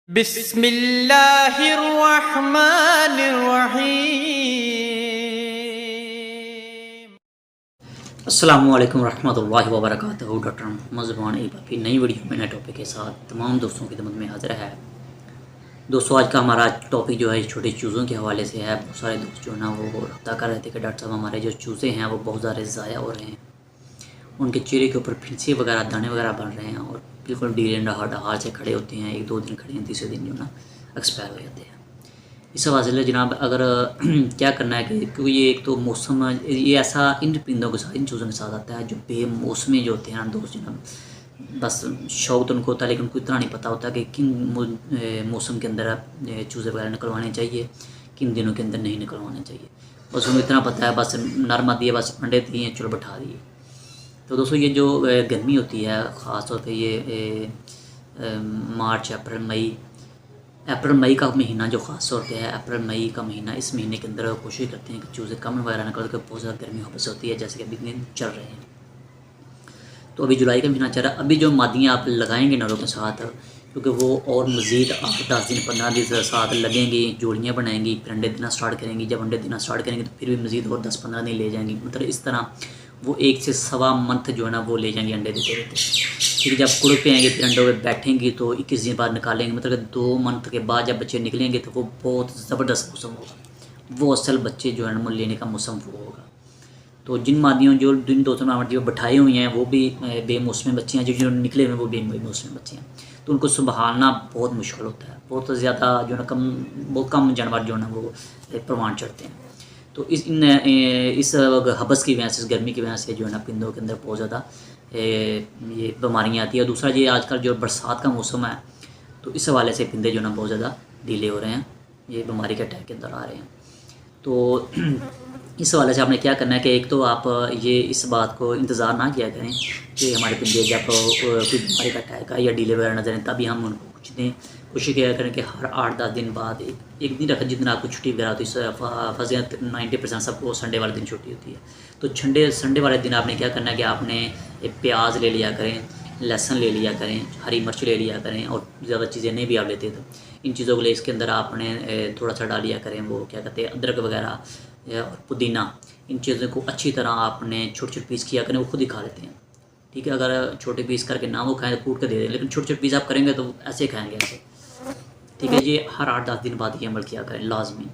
बिस्मिल्लाहिर्रहमानिर्रहीम। अस्सलामुअलैकुम रहमतुल्लाहि व बरकातहू। डॉक्टर मोहम्मद ज़ुबान एक बार फिर नई वीडियो में नए टॉपिक के साथ तमाम दोस्तों की खिदमत में हाजिर है। दोस्तों, आज का हमारा टॉपिक जो है छोटे चूज़ों के हवाले से है। बहुत सारे दोस्त जो है ना वो रब्ता कर रहे थे कि डॉक्टर साहब हमारे जो चूज़े हैं वो बहुत ज़्यादा ज़ाया हो रहे हैं, उनके चेहरे के ऊपर फिंसी वगैरह दाने वगैरह बन रहे हैं और बिल्कुल ढीले हाल से खड़े होते हैं। 1-2 दिन खड़े हैं, तीसरे दिन जो है ना एक्सपायर हो जाते हैं। इस हवाले से जनाब अगर क्या करना है कि क्योंकि ये एक तो मौसम ये ऐसा इन परिंदों के साथ, इन चूज़ों के साथ आता है जो बेमौसमी जो होते हैं ना दोस्त जनाब, बस शौक तो उनको होता है लेकिन उनको इतना नहीं पता होता कि किन मौसम के अंदर चूज़े वगैरह निकलवाने चाहिए, किन दिनों के अंदर नहीं निकलवाने चाहिए। बस उनको इतना पता है, बस नरमा दिए, बस अंडे दिए, चलो बैठा दिए। तो दोस्तों ये जो गर्मी होती है ख़ास तौर पे ये मार्च अप्रैल मई का महीना जो ख़ास तौर पे है, अप्रैल मई का महीना, इस महीने के अंदर कोशिश करते हैं कि चूज़े कम वगैरह निकल कर बहुत ज़्यादा गर्मी वापस होती है, जैसे कि अभी दिन चल रहे हैं। तो अभी जुलाई का महीना चल रहा है। अभी जो मादियाँ आप लगाएंगे नरों के साथ, क्योंकि वो और मज़ीद 8-10 दिन 15 दिन साथ लगेंगी, जोड़ियाँ बनाएंगी, फिर अंडे देना स्टार्ट करेंगी। जब अंडे देना स्टार्ट करेंगे तो फिर भी मज़ीद और 10-15 दिन ले जाएंगी। मतलब इस तरह वो 1 से सवा मंथ जो है ना वो ले जाएंगी अंडे देते रहते। फिर जब कुड़ पे आएंगे, फिर अंडों पे बैठेंगी तो 21 दिन बाद निकालेंगे। मतलब 2 मंथ के बाद जब बच्चे निकलेंगे तो वो बहुत ज़बरदस्त मौसम होगा। वो असल बच्चे जो है ना लेने का मौसम वो होगा। तो जिन मादियों जो जिन दोस्तों ने जो बैठाई हुई हैं वो भी बेमौसमी बच्चियाँ, जो निकले हुए हैं वो बेमौसमी बच्चियाँ, तो उनको संभालना बहुत मुश्किल होता है। बहुत ज़्यादा जो है ना बहुत कम जानवर जो है ना वो परवान चढ़ते हैं। तो इस हबस की वजह से, इस गर्मी की वजह से जो है ना परिंदों के अंदर बहुत ज़्यादा ये बीमारियाँ आती है। और दूसरा ये आजकल जो बरसात का मौसम है तो इस हवाले से परिंदे जो है ना बहुत ज़्यादा ढीले हो रहे हैं, ये बीमारी के अटैक के अंदर आ रहे हैं। तो इस हवाले से आपने क्या करना है कि एक तो आप ये इस बात को इंतज़ार ना किया करें कि हमारे परिंदे जब कोई बीमारी का अटैक आए या डीले वगैरह नजर आए तभी हम उनको कुछ दें। कोशिश किया करें कि हर 8-10 दिन बाद एक दिन रखें, जितना आपको छुट्टी वगैरह होती है। फजीयत 90% सबको संडे वाले दिन छुट्टी होती है। तो संडे वाले दिन आपने क्या करना है कि आपने प्याज ले लिया करें, लहसुन ले लिया करें, हरी मिर्च ले लिया करें, और ज़्यादा चीज़ें नहीं भी आप लेते तो इन चीज़ों को ले इसके अंदर आपने थोड़ा सा डाल लिया करें, वो क्या कहते हैं अदरक वगैरह और पुदीना। इन चीज़ों को अच्छी तरह आपने छोटे छोटे पीस किया करें, वो खुद ही खा लेते हैं। ठीक है, अगर छोटे पीस करके ना वो खाएं तो कूट के दे दें, लेकिन छोटे छोटे पीस आप करेंगे तो ऐसे खाएंगे ऐसे। ठीक है, ये हर 8-10 दिन बाद ये अमल किया करें लाजमी।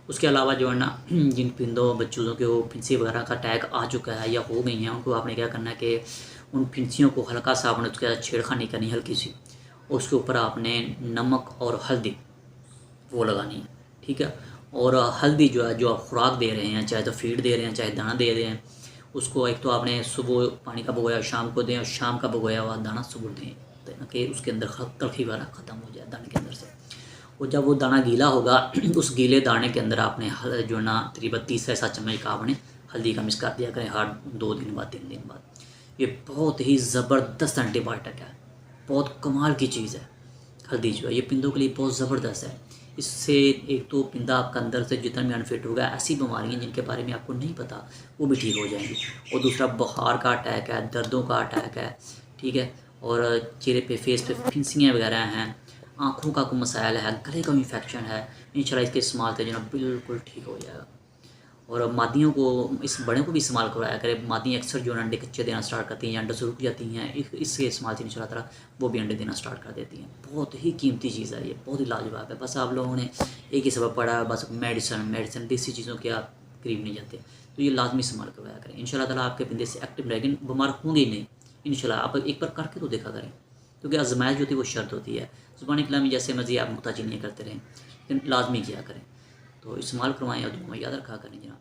उसके अलावा जो है ना जिन परिंदों बच्चों के वो फिंसी वगैरह का अटैक आ चुका है या हो गई हैं, उनको आपने क्या करना है कि उन फिंसियों को हल्का सा आपने उसके साथ छेड़खानी करनी हल्की सी, उसके ऊपर आपने नमक और हल्दी वो लगानी है। ठीक है, और हल्दी जो है, जो आप खुराक दे रहे हैं, चाहे तो फीड दे रहे हैं चाहे दाना दे रहे हैं, उसको एक तो आपने सुबह पानी का भिगोया शाम को दें और शाम का भिगोया हुआ दाना सुबह दें, ताकि उसके अंदर तलखी वगैरह ख़त्म हो जाए दाने के अंदर से। और जब वो दाना गीला होगा उस गीले दाने के अंदर आपने जो है ना तकरीबन 30 से ऐसा चम्मच का आपने हल्दी का मिक्स कर दिया करें हर 2 दिन बाद 3 दिन बाद। ये बहुत ही ज़बरदस्त एंटीबायोटिक है, बहुत कमाल की चीज़ है। हल्दी जो है ये परिंदों के लिए बहुत ज़बरदस्त है। इससे एक तो परिंदा आपका अंदर से जितना भी अनफिट होगा, ऐसी बीमारियाँ जिनके बारे में आपको नहीं पता वो भी ठीक हो जाएंगी। और दूसरा बुखार का अटैक है, दर्दों का अटैक है, ठीक है, और चेहरे पे फेस पे फिंसियाँ वगैरह हैं, आँखों का कोई मसाइल है, गले का इन्फेक्शन है, इंशाल्लाह इसके इस्तेमाल से जो ना बिल्कुल ठीक हो जाएगा। और मादियों को, इस बड़े को भी इस्तेमाल करवाया करें। मादियाँ अक्सर जो है अंडे कच्चे देना स्टार्ट करती हैं या अंडे से रुक जाती हैं, इसके इस्तेमाल से इंशाल्लाह ताला वो भी अंडे देना स्टार्ट कर देती हैं। बहुत ही कीमती चीज़ है ये, बहुत ही लाजवाब है। बस आप लोगों ने एक ही सबब पढ़ा, बस मेडिसिन देसी चीज़ों के आप करीब नहीं जाते, तो ये लाजमी इस्तेमाल करवाया करें। इंशाल्लाह ताला आपके परिंदे से एक्टिव रहेंगे, बीमार होंगे ही नहीं इंशाल्लाह। आप एक बार करके तो देखा करें, क्योंकि आजमाइश जो होती है वो शर्त होती है। ज़ुबानी कलामी जैसे मर्जी आप मुहताजी नहीं करते रहें, लेकिन लाजमी किया करें। तो इस्तेमाल करवाएँ और दुआ में याद रखा करें जनाब।